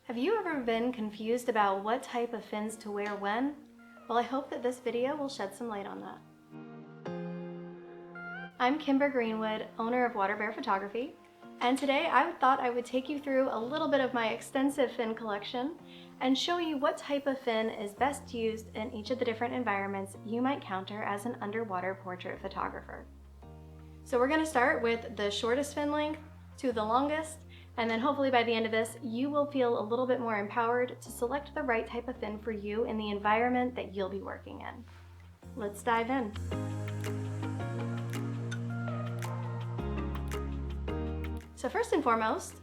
Have you ever been confused about what type of fins to wear when? Well, I hope that this video will shed some light on that. I'm Kimber Greenwood, owner of Water Bear Photography, and today I thought I would take you through a little bit of my extensive fin collection and show you what type of fin is best used in each of the different environments you might encounter as an underwater portrait photographer. So we're going to start with the shortest fin length to the longest, and then hopefully by the end of this, you will feel a little bit more empowered to select the right type of fin for you in the environment that you'll be working in. Let's dive in. So first and foremost,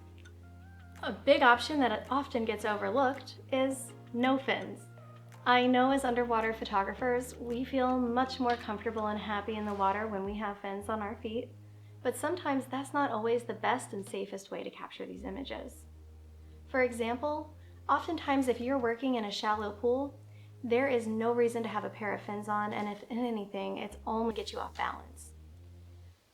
a big option that often gets overlooked is no fins. I know as underwater photographers, we feel much more comfortable and happy in the water when we have fins on our feet, but sometimes that's not always the best and safest way to capture these images. For example, oftentimes if you're working in a shallow pool, there is no reason to have a pair of fins on, and if anything, it's only to get you off balance.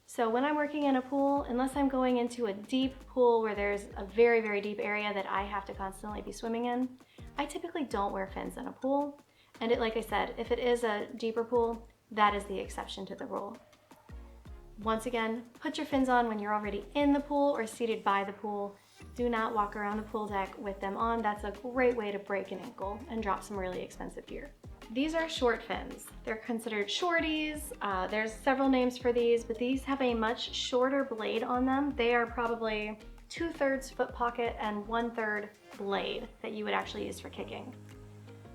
So when I'm working in a pool, unless I'm going into a deep pool where there's a very, very deep area that I have to constantly be swimming in, I typically don't wear fins in a pool. And like I said, if it is a deeper pool, that is the exception to the rule. Once again, put your fins on when you're already in the pool or seated by the pool. Do not walk around the pool deck with them on. That's a great way to break an ankle and drop some really expensive gear. These are short fins. They're considered shorties. There's several names for these, but these have a much shorter blade on them. They are probably 2/3 foot pocket and 1/3 blade that you would actually use for kicking.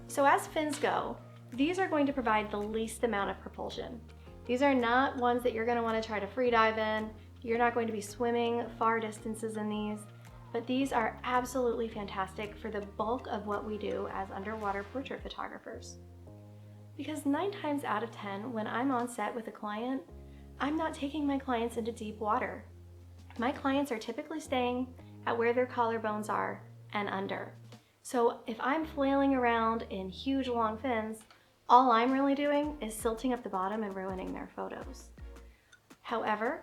So as fins go, these are going to provide the least amount of propulsion. These are not ones that you're going to want to try to free dive in. You're not going to be swimming far distances in these, but these are absolutely fantastic for the bulk of what we do as underwater portrait photographers. Because 9 times out of 10, when I'm on set with a client, I'm not taking my clients into deep water. My clients are typically staying at where their collarbones are and under. So if I'm flailing around in huge long fins, all I'm really doing is silting up the bottom and ruining their photos. However,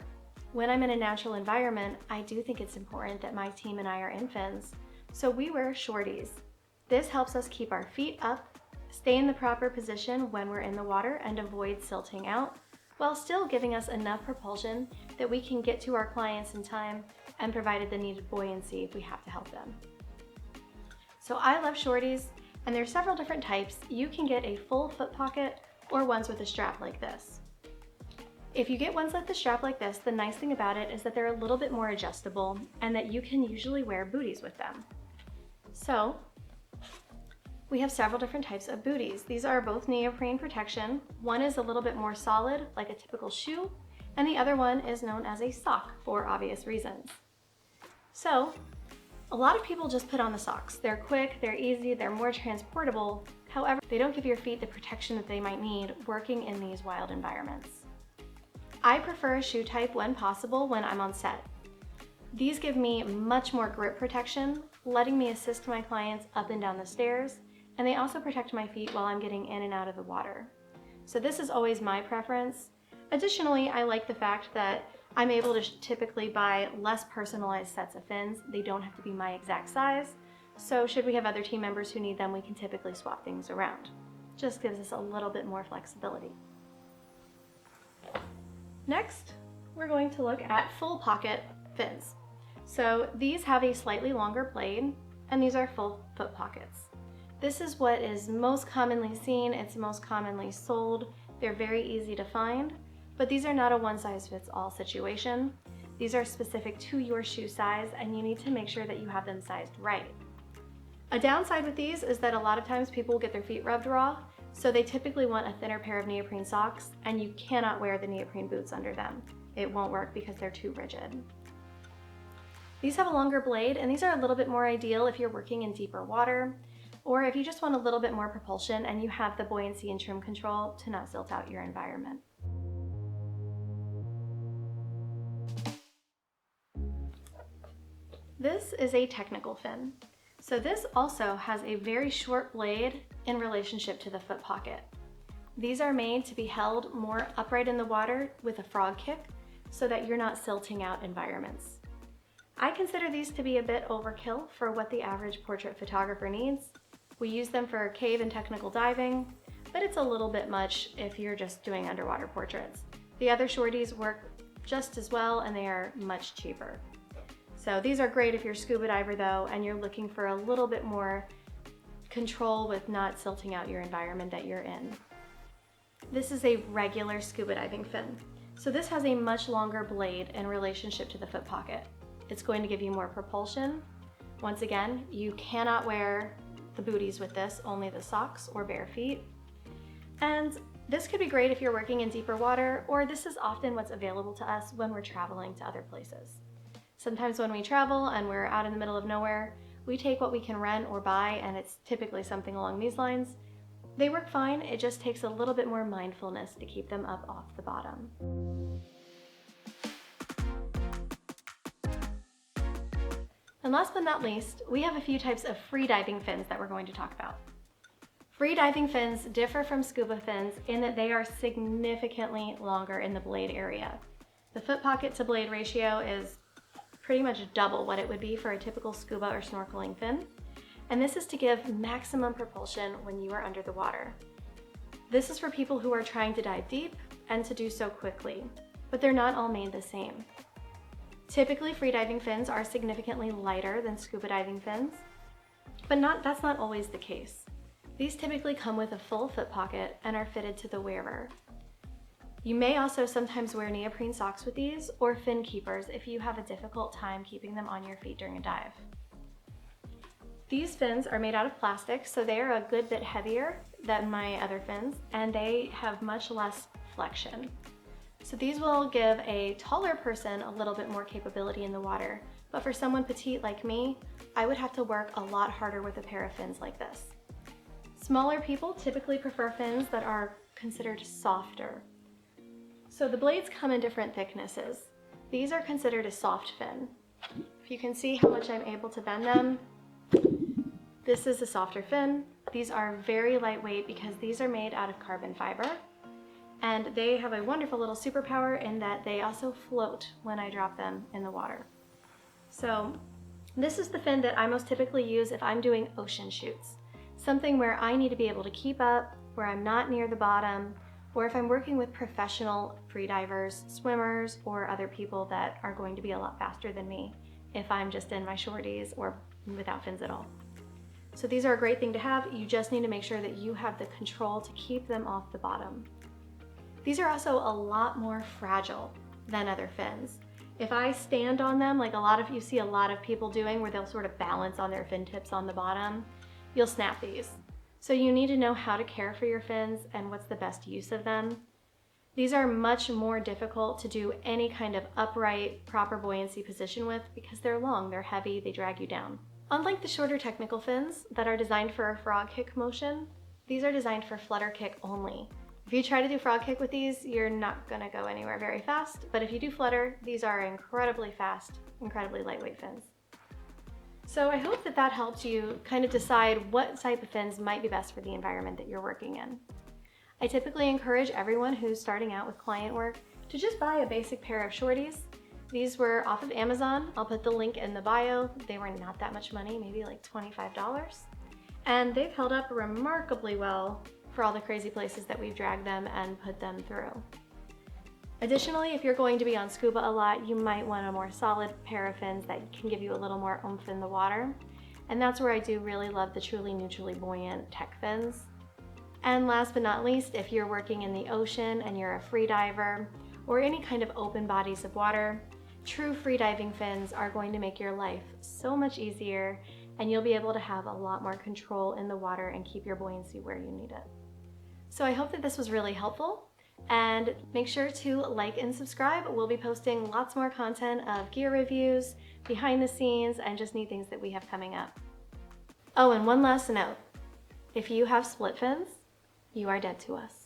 when I'm in a natural environment, I do think it's important that my team and I are in fins, so we wear shorties. This helps us keep our feet up, stay in the proper position when we're in the water, and avoid silting out, while still giving us enough propulsion that we can get to our clients in time and provided the needed buoyancy if we have to help them. So I love shorties, and there are several different types. You can get a full foot pocket or ones with a strap like this. If you get ones with the strap like this, the nice thing about it is that they're a little bit more adjustable and that you can usually wear booties with them. So we have several different types of booties. These are both neoprene protection. One is a little bit more solid, like a typical shoe, and the other one is known as a sock for obvious reasons. So a lot of people just put on the socks. They're quick, they're easy, they're more transportable. However, they don't give your feet the protection that they might need working in these wild environments. I prefer a shoe type when possible when I'm on set. These give me much more grip protection, letting me assist my clients up and down the stairs, and they also protect my feet while I'm getting in and out of the water. So this is always my preference. Additionally, I like the fact that I'm able to typically buy less personalized sets of fins. They don't have to be my exact size. So should we have other team members who need them, we can typically swap things around. Just gives us a little bit more flexibility. Next, we're going to look at full pocket fins. So these have a slightly longer blade, and these are full foot pockets. This is what is most commonly seen. It's most commonly sold. They're very easy to find. But these are not a one-size-fits-all situation. These are specific to your shoe size, and you need to make sure that you have them sized right. A downside with these is that a lot of times people will get their feet rubbed raw, so they typically want a thinner pair of neoprene socks, and you cannot wear the neoprene boots under them. It won't work because they're too rigid. These have a longer blade, and these are a little bit more ideal if you're working in deeper water, or if you just want a little bit more propulsion and you have the buoyancy and trim control to not silt out your environment. This is a technical fin. So this also has a very short blade in relationship to the foot pocket. These are made to be held more upright in the water with a frog kick so that you're not silting out environments. I consider these to be a bit overkill for what the average portrait photographer needs. We use them for cave and technical diving, but it's a little bit much if you're just doing underwater portraits. The other shorties work just as well and they are much cheaper. So these are great if you're a scuba diver though and you're looking for a little bit more control with not silting out your environment that you're in. This is a regular scuba diving fin. So this has a much longer blade in relationship to the foot pocket. It's going to give you more propulsion. Once again, you cannot wear the booties with this, only the socks or bare feet. And this could be great if you're working in deeper water, or this is often what's available to us when we're traveling to other places. Sometimes when we travel and we're out in the middle of nowhere, we take what we can rent or buy, and it's typically something along these lines. They work fine, it just takes a little bit more mindfulness to keep them up off the bottom. And last but not least, we have a few types of freediving fins that we're going to talk about. Freediving fins differ from scuba fins in that they are significantly longer in the blade area. The foot pocket to blade ratio is pretty much double what it would be for a typical scuba or snorkeling fin. And this is to give maximum propulsion when you are under the water. This is for people who are trying to dive deep and to do so quickly, but they're not all made the same. Typically, freediving fins are significantly lighter than scuba diving fins, but that's not always the case. These typically come with a full foot pocket and are fitted to the wearer. You may also sometimes wear neoprene socks with these or fin keepers if you have a difficult time keeping them on your feet during a dive. These fins are made out of plastic, so they are a good bit heavier than my other fins, and they have much less flexion. So these will give a taller person a little bit more capability in the water, but for someone petite like me, I would have to work a lot harder with a pair of fins like this. Smaller people typically prefer fins that are considered softer. So the blades come in different thicknesses. These are considered a soft fin. If you can see how much I'm able to bend them, this is a softer fin. These are very lightweight because these are made out of carbon fiber. And they have a wonderful little superpower in that they also float when I drop them in the water. So this is the fin that I most typically use if I'm doing ocean shoots. Something where I need to be able to keep up, where I'm not near the bottom, or if I'm working with professional freedivers, swimmers, or other people that are going to be a lot faster than me if I'm just in my shorties or without fins at all. So these are a great thing to have. You just need to make sure that you have the control to keep them off the bottom. These are also a lot more fragile than other fins. If I stand on them, like you see a lot of people doing where they'll sort of balance on their fin tips on the bottom, you'll snap these. So you need to know how to care for your fins and what's the best use of them. These are much more difficult to do any kind of upright, proper buoyancy position with because they're long, they're heavy, they drag you down. Unlike the shorter technical fins that are designed for a frog kick motion, these are designed for flutter kick only. If you try to do frog kick with these, you're not gonna go anywhere very fast, but if you do flutter, these are incredibly fast, incredibly lightweight fins. So I hope that helps you kind of decide what type of fins might be best for the environment that you're working in. I typically encourage everyone who's starting out with client work to just buy a basic pair of shorties. These were off of Amazon. I'll put the link in the bio. They were not that much money, maybe like $25. And they've held up remarkably well for all the crazy places that we've dragged them and put them through. Additionally, if you're going to be on scuba a lot, you might want a more solid pair of fins that can give you a little more oomph in the water. And that's where I do really love the truly neutrally buoyant tech fins. And last but not least, if you're working in the ocean and you're a free diver or any kind of open bodies of water, true freediving fins are going to make your life so much easier, and you'll be able to have a lot more control in the water and keep your buoyancy where you need it. So I hope that this was really helpful, and make sure to like and subscribe. We'll be posting lots more content of gear reviews, behind the scenes, and just neat things that we have coming up. Oh, and one last note. If you have split fins, you are dead to us.